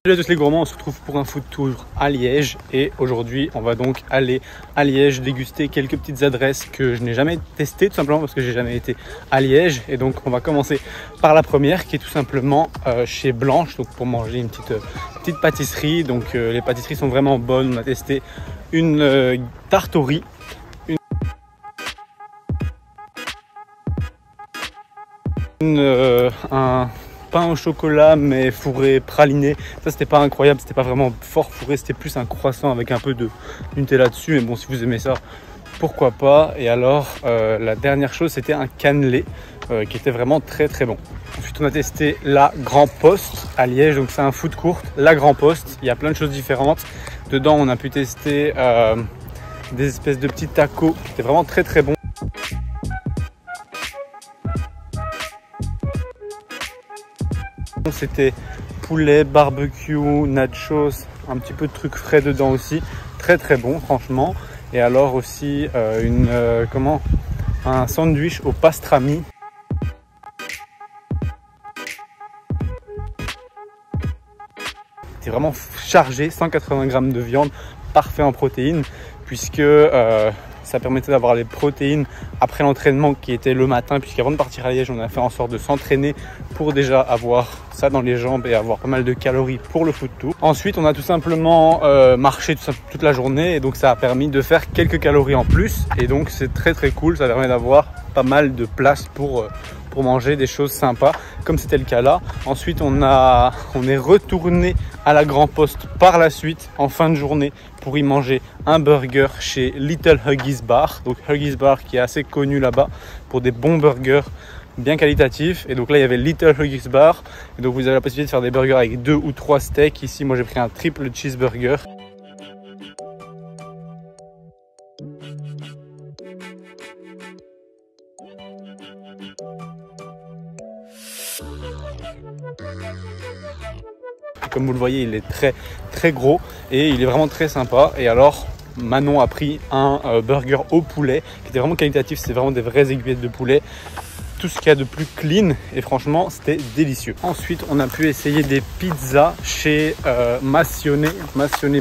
Salut à tous les gourmands, on se retrouve pour un food tour à Liège et aujourd'hui on va donc aller à Liège déguster quelques petites adresses que je n'ai jamais testées tout simplement parce que j'ai jamais été à Liège. Et donc on va commencer par la première qui est tout simplement chez Blanche, donc pour manger une petite pâtisserie. Donc les pâtisseries sont vraiment bonnes. On a testé une tarte au riz, un pain au chocolat mais fourré praliné. Ça c'était pas incroyable, c'était pas vraiment fort fourré, c'était plus un croissant avec un peu de Nutella dessus, mais bon, si vous aimez ça, pourquoi pas. Et alors la dernière chose, c'était un cannelé qui était vraiment très bon. Ensuite on a testé la Grand Poste à Liège, donc c'est un food court, la Grand Poste. Il y a plein de choses différentes dedans. On a pu tester des espèces de petits tacos qui étaient vraiment très bons. C'était poulet, barbecue, nachos, un petit peu de trucs frais dedans aussi, très bon franchement. Et alors aussi un sandwich au pastrami. C'était vraiment chargé, 180 grammes de viande, parfait en protéines, puisque ça permettait d'avoir les protéines après l'entraînement qui était le matin, puisqu'avant de partir à Liège, on a fait en sorte de s'entraîner pour déjà avoir ça dans les jambes et avoir pas mal de calories pour le food tour. Ensuite, on a tout simplement marché toute la journée et donc ça a permis de faire quelques calories en plus. Et donc c'est très cool, ça permet d'avoir pas mal de place pour manger des choses sympas, comme c'était le cas là. Ensuite, on est retourné à la Grand Poste par la suite en fin de journée pour y manger un burger chez Little Huggies Bar. Donc Huggies Bar qui est assez connu là-bas pour des bons burgers bien qualitatifs. Et donc là il y avait Little Huggies Bar et donc vous avez la possibilité de faire des burgers avec 2 ou 3 steaks. Ici moi j'ai pris un triple cheeseburger. Comme vous le voyez, il est très gros et il est vraiment très sympa. Et alors Manon a pris un burger au poulet qui était vraiment qualitatif, c'est vraiment des vraies aiguillettes de poulet, tout ce qu'il y a de plus clean, et franchement c'était délicieux. Ensuite on a pu essayer des pizzas chez Massione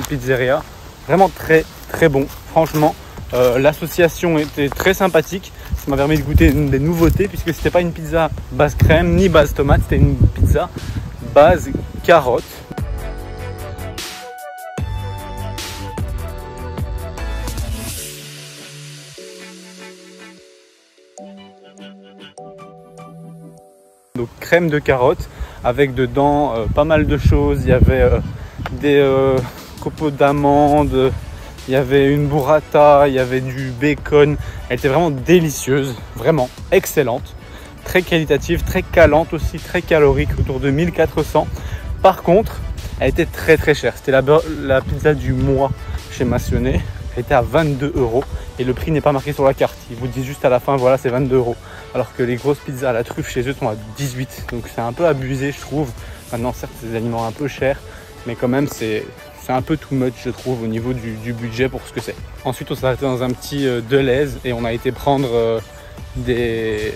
Pizzeria, vraiment très bon franchement. L'association était très sympathique, ça m'a permis de goûter des nouveautés puisque c'était pas une pizza base crème ni base tomate, c'était une pizza base carotte. Donc crème de carotte avec dedans pas mal de choses. Il y avait des copeaux d'amandes, il y avait une burrata, il y avait du bacon. Elle était vraiment délicieuse, vraiment excellente, très qualitative, très calante aussi, très calorique, autour de 1400. Par contre, elle était très chère. C'était la pizza du mois chez Massione. Elle était à 22 € et le prix n'est pas marqué sur la carte. Ils vous disent juste à la fin, voilà, c'est 22 €. Alors que les grosses pizzas à la truffe chez eux sont à 18. Donc c'est un peu abusé, je trouve. Maintenant, certes, c'est des aliments un peu chers, mais quand même, c'est un peu too much, je trouve, au niveau du budget pour ce que c'est. Ensuite, on s'est arrêté dans un petit Deleuze et on a été prendre des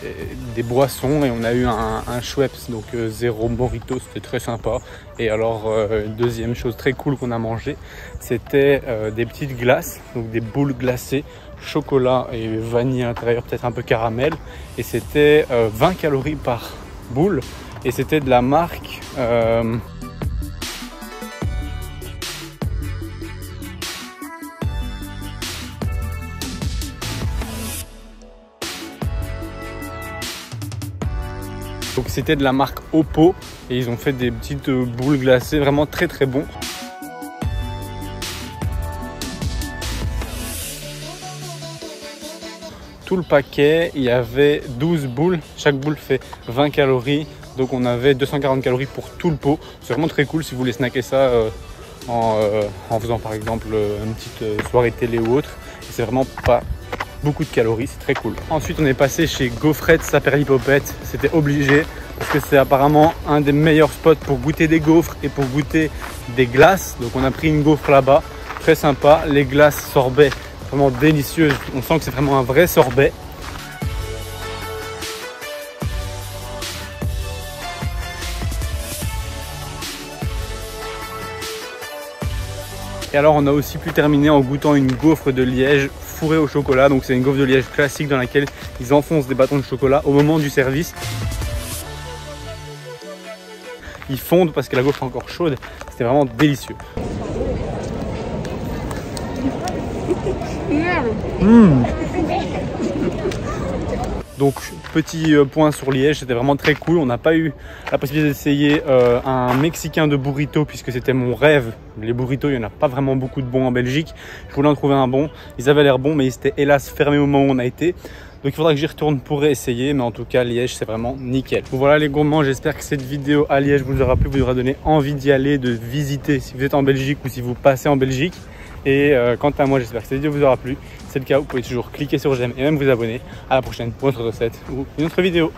boissons et on a eu un Schweppes, donc zéro mojito, c'était très sympa. Et alors deuxième chose très cool qu'on a mangé, c'était des petites glaces, donc des boules glacées, chocolat et vanille à l'intérieur, peut-être un peu caramel, et c'était 20 calories par boule et c'était de la marque donc c'était de la marque Oppo et ils ont fait des petites boules glacées vraiment très bon. Tout le paquet, il y avait 12 boules, chaque boule fait 20 calories, donc on avait 240 calories pour tout le pot. C'est vraiment très cool si vous voulez snacker ça en faisant par exemple une petite soirée télé ou autre. C'est vraiment pas beaucoup de calories, c'est très cool. Ensuite on est passé chez Gaufrettes Saperlipopette, c'était obligé parce que c'est apparemment un des meilleurs spots pour goûter des gaufres et pour goûter des glaces. Donc on a pris une gaufre là-bas, très sympa, les glaces sorbet vraiment délicieuses, on sent que c'est vraiment un vrai sorbet. Et alors on a aussi pu terminer en goûtant une gaufre de Liège fourrée au chocolat. Donc c'est une gaufre de Liège classique dans laquelle ils enfoncent des bâtons de chocolat au moment du service. Ils fondent parce que la gaufre est encore chaude. C'était vraiment délicieux. Donc petit point sur Liège, c'était vraiment très cool. On n'a pas eu la possibilité d'essayer un mexicain de burrito puisque c'était mon rêve. Les burritos, il n'y en a pas vraiment beaucoup de bons en Belgique. Je voulais en trouver un bon. Ils avaient l'air bons mais ils étaient hélas fermés au moment où on a été. Donc il faudra que j'y retourne pour essayer, mais en tout cas Liège c'est vraiment nickel. Bon, voilà les gourmands, j'espère que cette vidéo à Liège vous aura plu, vous aura donné envie d'y aller, de visiter si vous êtes en Belgique ou si vous passez en Belgique. Et quant à moi, j'espère que cette vidéo vous aura plu. Si c'est le cas, vous pouvez toujours cliquer sur j'aime et même vous abonner. À la prochaine pour une autre recette ou une autre vidéo.